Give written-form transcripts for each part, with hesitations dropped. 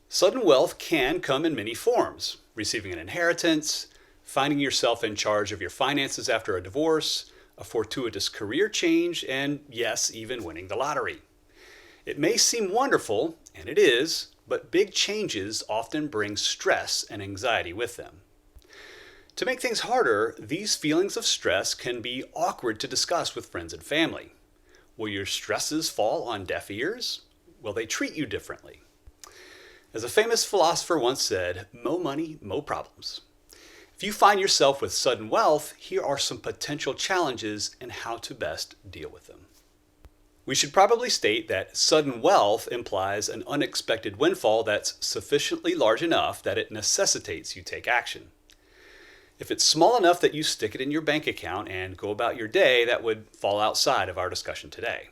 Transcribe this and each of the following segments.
Sudden wealth can come in many forms: receiving an inheritance, finding yourself in charge of your finances after a divorce, a fortuitous career change, and yes, even winning the lottery. It may seem wonderful, and it is, but big changes often bring stress and anxiety with them. To make things harder, these feelings of stress can be awkward to discuss with friends and family. Will your stresses fall on deaf ears? Will they treat you differently? As a famous philosopher once said, "Mo money, mo problems." If you find yourself with sudden wealth, here are some potential challenges and how to best deal with them. We should probably state that sudden wealth implies an unexpected windfall that's sufficiently large enough that it necessitates you take action. If it's small enough that you stick it in your bank account and go about your day, that would fall outside of our discussion today.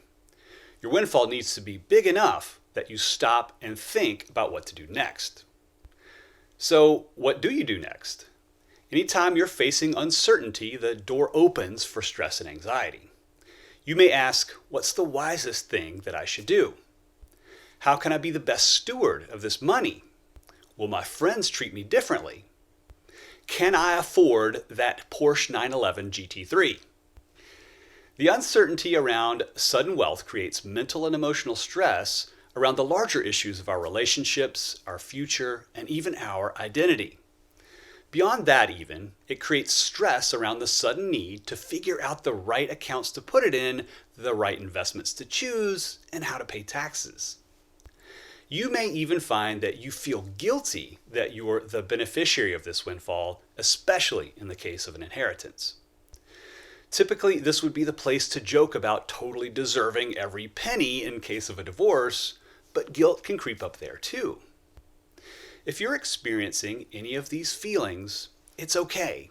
Your windfall needs to be big enough that you stop and think about what to do next. So, what do you do next? Anytime you're facing uncertainty, the door opens for stress and anxiety. You may ask, what's the wisest thing that I should do? How can I be the best steward of this money? Will my friends treat me differently? Can I afford that Porsche 911 GT3? The uncertainty around sudden wealth creates mental and emotional stress around the larger issues of our relationships, our future, and even our identity. Beyond that even, it creates stress around the sudden need to figure out the right accounts to put it in, the right investments to choose, and how to pay taxes. You may even find that you feel guilty that you're the beneficiary of this windfall, especially in the case of an inheritance. Typically, this would be the place to joke about totally deserving every penny in case of a divorce, but guilt can creep up there too. If you're experiencing any of these feelings, it's okay.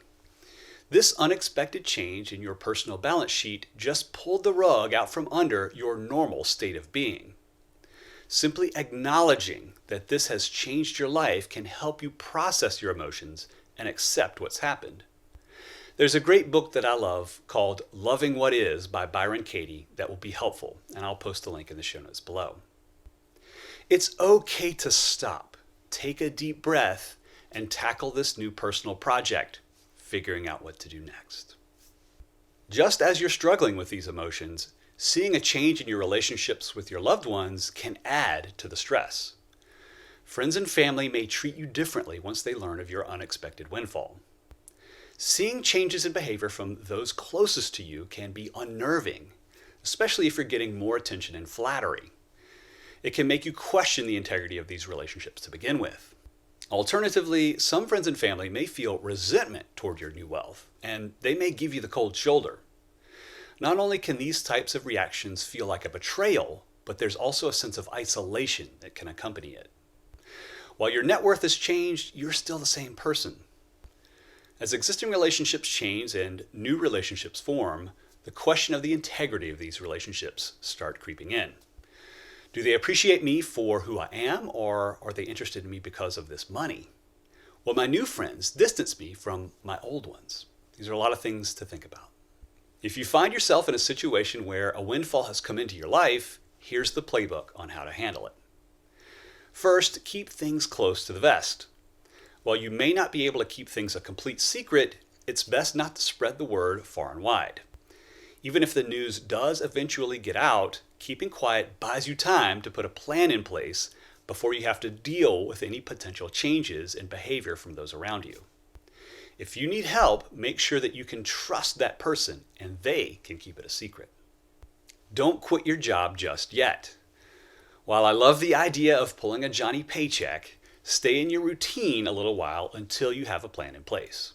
This unexpected change in your personal balance sheet just pulled the rug out from under your normal state of being. Simply acknowledging that this has changed your life can help you process your emotions and accept what's happened. There's a great book that I love called Loving What Is by Byron Katie that will be helpful, and I'll post a link in the show notes below. It's okay to stop, take a deep breath, and tackle this new personal project, figuring out what to do next. Just as you're struggling with these emotions, seeing a change in your relationships with your loved ones can add to the stress. Friends and family may treat you differently once they learn of your unexpected windfall. Seeing changes in behavior from those closest to you can be unnerving, especially if you're getting more attention and flattery. It can make you question the integrity of these relationships to begin with. Alternatively, some friends and family may feel resentment toward your new wealth, and they may give you the cold shoulder. Not only can these types of reactions feel like a betrayal, but there's also a sense of isolation that can accompany it. While your net worth has changed, you're still the same person. As existing relationships change and new relationships form, the question of the integrity of these relationships start creeping in. Do they appreciate me for who I am, or are they interested in me because of this money? Will my new friends distance me from my old ones? These are a lot of things to think about. If you find yourself in a situation where a windfall has come into your life, here's the playbook on how to handle it. First, keep things close to the vest. While you may not be able to keep things a complete secret, it's best not to spread the word far and wide. Even if the news does eventually get out, keeping quiet buys you time to put a plan in place before you have to deal with any potential changes in behavior from those around you. If you need help, make sure that you can trust that person and they can keep it a secret. Don't quit your job just yet. While I love the idea of pulling a Johnny paycheck, stay in your routine a little while until you have a plan in place.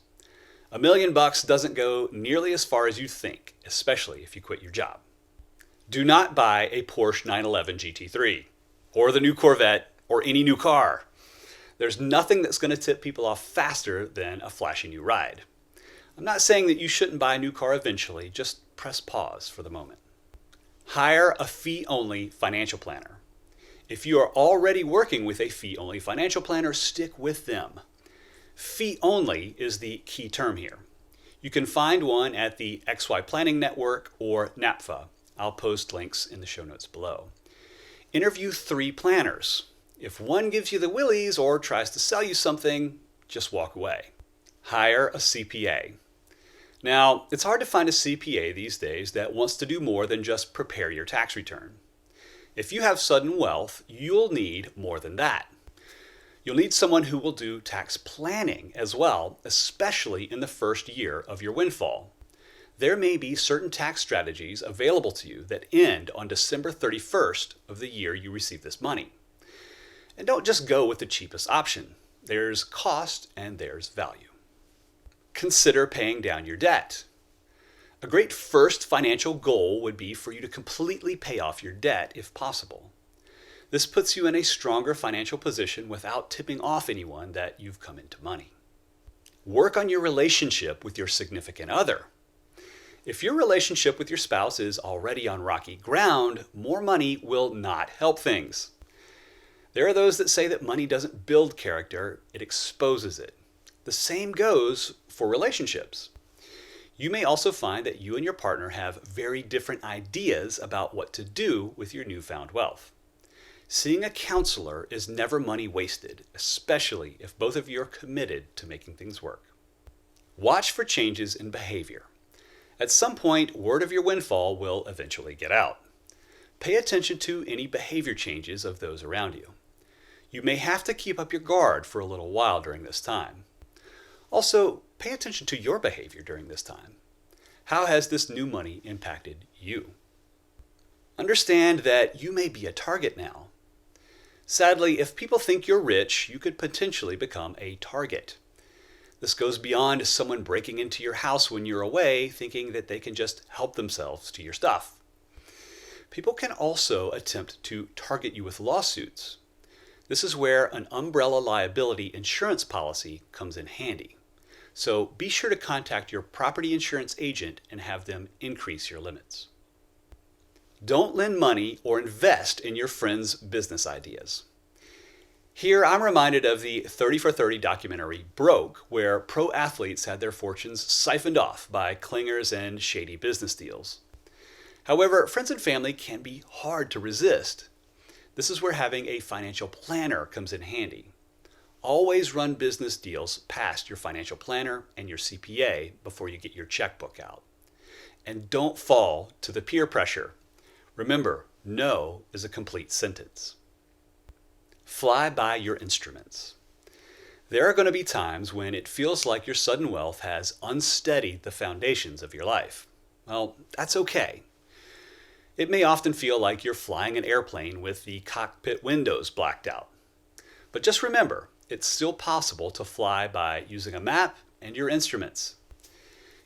$1 million doesn't go nearly as far as you think, especially if you quit your job. Do not buy a Porsche 911 GT3 or the new Corvette or any new car. There's nothing that's going to tip people off faster than a flashy new ride. I'm not saying that you shouldn't buy a new car eventually, just press pause for the moment. Hire a fee-only financial planner. If you are already working with a fee-only financial planner, stick with them. Fee-only is the key term here. You can find one at the XY Planning Network or NAFPA. I'll post links in the show notes below. Interview 3 planners. If one gives you the willies or tries to sell you something, just walk away. Hire a CPA. Now, it's hard to find a CPA these days that wants to do more than just prepare your tax return. If you have sudden wealth, you'll need more than that. You'll need someone who will do tax planning as well, especially in the first year of your windfall. There may be certain tax strategies available to you that end on December 31st of the year you receive this money. And don't just go with the cheapest option. There's cost and there's value. Consider paying down your debt. A great first financial goal would be for you to completely pay off your debt if possible. This puts you in a stronger financial position without tipping off anyone that you've come into money. Work on your relationship with your significant other. If your relationship with your spouse is already on rocky ground, more money will not help things. There are those that say that money doesn't build character, it exposes it. The same goes for relationships. You may also find that you and your partner have very different ideas about what to do with your newfound wealth. Seeing a counselor is never money wasted, especially if both of you are committed to making things work. Watch for changes in behavior. At some point, word of your windfall will eventually get out. Pay attention to any behavior changes of those around you. You may have to keep up your guard for a little while during this time. Also, pay attention to your behavior during this time. How has this new money impacted you? Understand that you may be a target now. Sadly, if people think you're rich, you could potentially become a target. This goes beyond someone breaking into your house when you're away, thinking that they can just help themselves to your stuff. People can also attempt to target you with lawsuits. This is where an umbrella liability insurance policy comes in handy. So be sure to contact your property insurance agent and have them increase your limits. Don't lend money or invest in your friends' business ideas. Here I'm reminded of the 30 for 30 documentary Broke, where pro athletes had their fortunes siphoned off by clingers and shady business deals. However, friends and family can be hard to resist. This is where having a financial planner comes in handy. Always run business deals past your financial planner and your CPA before you get your checkbook out. And don't fall to the peer pressure. Remember, no is a complete sentence. Fly by your instruments. There are going to be times when it feels like your sudden wealth has unsteadied the foundations of your life. Well, that's okay. It may often feel like you're flying an airplane with the cockpit windows blacked out. But just remember, it's still possible to fly by using a map and your instruments.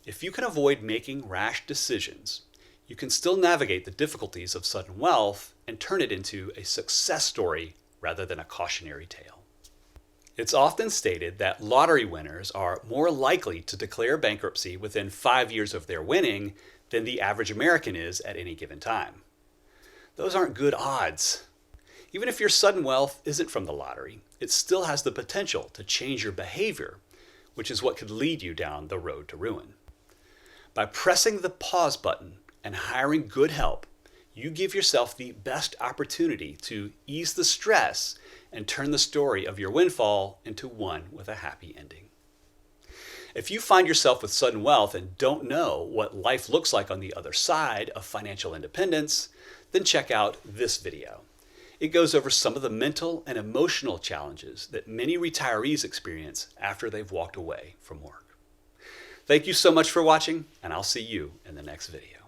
If you can avoid making rash decisions, you can still navigate the difficulties of sudden wealth and turn it into a success story rather than a cautionary tale. It's often stated that lottery winners are more likely to declare bankruptcy within 5 years of their winning than the average American is at any given time. Those aren't good odds. Even if your sudden wealth isn't from the lottery, it still has the potential to change your behavior, which is what could lead you down the road to ruin. By pressing the pause button and hiring good help, you give yourself the best opportunity to ease the stress and turn the story of your windfall into one with a happy ending. If you find yourself with sudden wealth and don't know what life looks like on the other side of financial independence, then check out this video. It goes over some of the mental and emotional challenges that many retirees experience after they've walked away from work. Thank you so much for watching, and I'll see you in the next video.